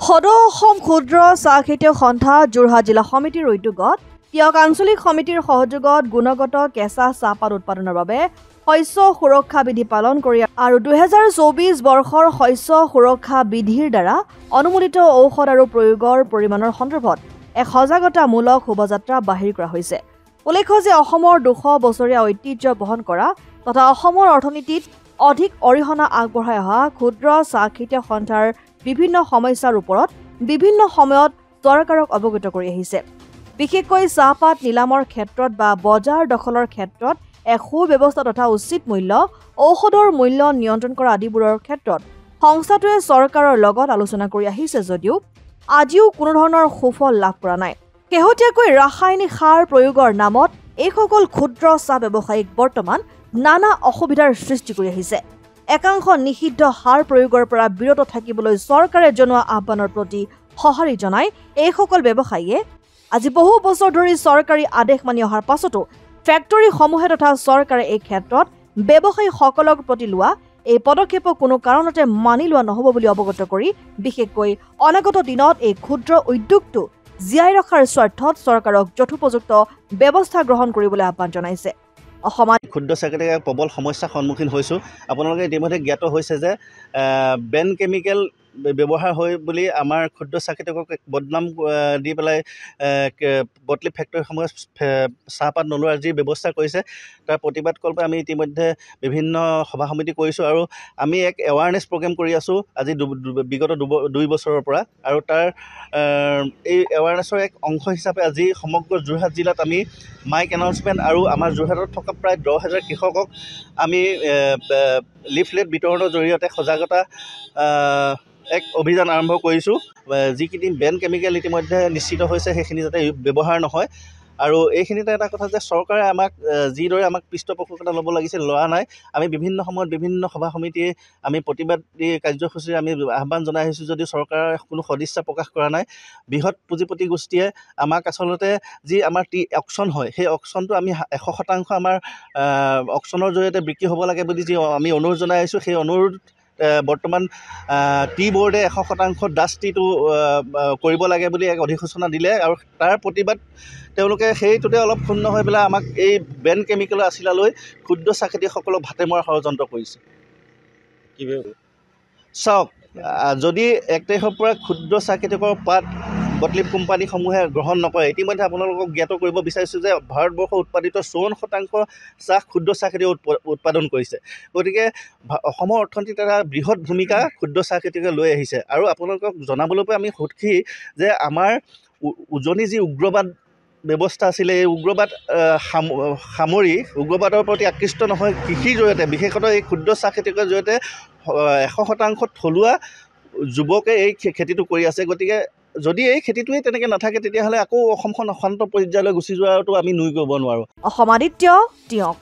সদৌ অসম ক্ষুদ্ৰ চাহ খেতিয়ক সন্থা যোৰহাট জিলা সমিতিৰ উদ্যোগত তিয়ক আঞ্চলিক সমিতিৰ সহযোগত গুণগত কেঁচা চাহপাত উৎপাদনৰ বাবে শস্য সুৰক্ষা বিধি পালন কৰি আৰু 2024 বৰ্ষৰ শস্য সুৰক্ষা বিধিৰ দ্বাৰা অনুমোদিত ঔষধ আৰু প্ৰয়োগৰ পৰিমাণৰ সন্দৰ্ভত এক সজাগতামূলক শোভাযাত্ৰা বাহিৰ কৰা হৈছে। উল্লেখ্য যে অসমৰ 200 বছৰীয়া ঐতিহ্য বহন কৰা তথা অসমৰ অৰ্থনীতিত অধিক অৰিহণা আগবঢ়াই অহা ক্ষুদ্ৰ চাহ খেতিয়ক সন্থাৰ বিভিন্ন সমস্যাৰ ওপৰত বিভিন্ন সময়ত চৰকাৰক অৱগত কৰি আহিছে। বিশেষকৈ চাহপাত নিলামৰ ক্ষেত্ৰত বা বজাৰ দখলৰ ক্ষেত্ৰত এক সুব্যৱস্থা তথা উচিত মূল্য, ঔষধৰ মূল্য নিয়ন্ত্ৰণ কৰা আদিবোৰৰ ক্ষেত্ৰত সংস্থাটোৱে চৰকাৰৰ লগত আলোচনা কৰি আহিছে যদিও আজিও কোনো ধৰণৰ সুফল লাভ কৰা নাই। শেহতীয়াকৈ ৰাসায়নিক সাৰ প্ৰয়োগৰ নামত এইসকল ক্ষুদ্ৰ চাহ ব্যৱসায়ীক বৰ্তমান নানা অসুবিধাৰ সৃষ্টি কৰি আহিছে। একাংশ নিষিদ্ধ সাৰ প্ৰয়োগৰ পৰা বিৰত থাকিবলৈ চৰকাৰে জনোৱা আহ্বানৰ প্ৰতি সঁহাৰি জনাই এইসকল ব্যৱসায়ীয়ে আজি বহু বছৰ ধৰি চৰকাৰী আদেশ মানি অহাৰ পাছতো ফেক্টৰীসমূহে তথা চৰকাৰে এই ক্ষেত্ৰত ব্যৱসায়ীসকলৰ প্ৰতি লোৱা এই পদক্ষেপক কোনো কাৰণতে মানি লোৱা নহ'ব বুলি অৱগত কৰি বিশেষকৈ অনাগত দিনত এই ক্ষুদ্ৰ উদ্যোগটো জীয়াই ৰখাৰ স্বাৰ্থত চৰকাৰক যথোপযুক্ত ব্যৱস্থা গ্ৰহণ কৰিবলৈ আহ্বান জনাইছে। অসমত ক্ষুদ্ৰ চাহ খেতিয়ক প্ৰবল সমস্যাৰ সন্মুখীন হৈছোঁ। আপোনালোকে ইতিমধ্যে জ্ঞাত হৈছে যে বেন কেমিকেল ব্যৱহাৰ হয় বুলি আমাৰ ক্ষুদ্ৰ চাহ খেতিয়কক বদনাম দি পেলাই বটলি ফেক্টৰীসমূহে চাহপাত নোলোৱাৰ যি ব্যৱস্থা কৰিছে তাৰ প্ৰতিবাদ কল্পে আমি ইতিমধ্যে বিভিন্ন সভা সমিতি কৰিছোঁ আৰু আমি এক এৱাৰনেছ প্ৰগ্ৰেম কৰি আছোঁ আজি বিগত 2 বছৰৰ পৰা। আৰু তাৰ এই এৱাৰনেছৰ এক অংশ হিচাপে আজি সমগ্ৰ যোৰহাট জিলাত আমি মাইক এনাউন্সমেণ্ট আৰু আমাৰ যোৰহাটত থকা প্ৰায় 10,000 কৃষকক আমি লিফলেট বিতৰণৰ জৰিয়তে সজাগতা এক অভিযান আৰম্ভ কৰিছোঁ। যিখিনি বেন কেমিকেল ইতিমধ্যে নিশ্চিত হৈছে সেইখিনি যাতে ব্যৱহাৰ নহয়। আৰু এইখিনিতে এটা কথা যে চৰকাৰে আমাক যিদৰে আমাক পৃষ্ঠপোষকতা ল'ব লাগিছিল লোৱা নাই। আমি বিভিন্ন সময়ত বিভিন্ন সভা সমিতিয়ে আমি প্ৰতিবাদী কাৰ্যসূচীৰে আমি আহ্বান জনাই আহিছোঁ যদিও চৰকাৰে কোনো সদিচ্ছা প্ৰকাশ কৰা নাই। বৃহৎ পুঁজিপতি গোষ্ঠীয়ে আমাক আচলতে যি আমাৰ টি অকশ্যন হয় সেই অকশ্যনটো আমি 100% আমাৰ অকশ্যনৰ জৰিয়তে বিক্ৰী হ'ব লাগে বুলি যি আমি অনুৰোধ জনাই আহিছোঁ সেই অনুৰোধ বৰ্তমান টি বৰ্ডে 100% ডাষ্ট টিটো কৰিব লাগে বুলি এক অধিসূচনা দিলে আৰু তাৰ প্ৰতিবাদ তেওঁলোকে সেইটোতে অলপ ক্ষুণ্ণ হৈ পেলাই আমাক এই বেন কেমিকেলৰ আছিলালৈ ক্ষুদ্ৰ চাহ খেতিয়কসকলক ভাতে মৰা ষড়যন্ত্ৰ কৰিছে। চাওক, যদি 1 তাৰিখৰ পৰা ক্ষুদ্ৰ চাহ খেতিয়কৰ পাত গটলিব কোম্পানীসমূহে গ্ৰহণ নকৰে, ইতিমধ্যে আপোনালোকক জ্ঞাত কৰিব বিচাৰিছোঁ যে ভাৰতবৰ্ষত উৎপাদিত 54% চাহ ক্ষুদ্ৰ চাহ খেতিয়কে উৎপাদন কৰিছে। গতিকে অসমৰ অৰ্থনীতিত এটা বৃহৎ ভূমিকা ক্ষুদ্ৰ চাহ খেতিয়কে লৈ আহিছে। আৰু আপোনালোকক জনাবলৈ আমি সুখী যে আমাৰ উজনি যি উগ্ৰবাদ ব্যৱস্থা আছিলে এই উগ্ৰবাদ সামৰি উগ্ৰবাদৰ প্ৰতি আকৃষ্ট নহয় কৃষিৰ জৰিয়তে বিশেষতঃ এই ক্ষুদ্ৰ চাহ খেতিয়কৰ জৰিয়তে 100% থলুৱা যুৱকে এই খেতিটো কৰি আছে। গতিকে যদি এই খেতিটোৱে তেনেকৈ নাথাকে তেতিয়াহ'লে আকৌ অসমখন অশান্ত পৰ্যায়লৈ গুচি যোৱাটো আমি নুই কৰিব নোৱাৰোঁ। অসম আদিত্য তিয়ক।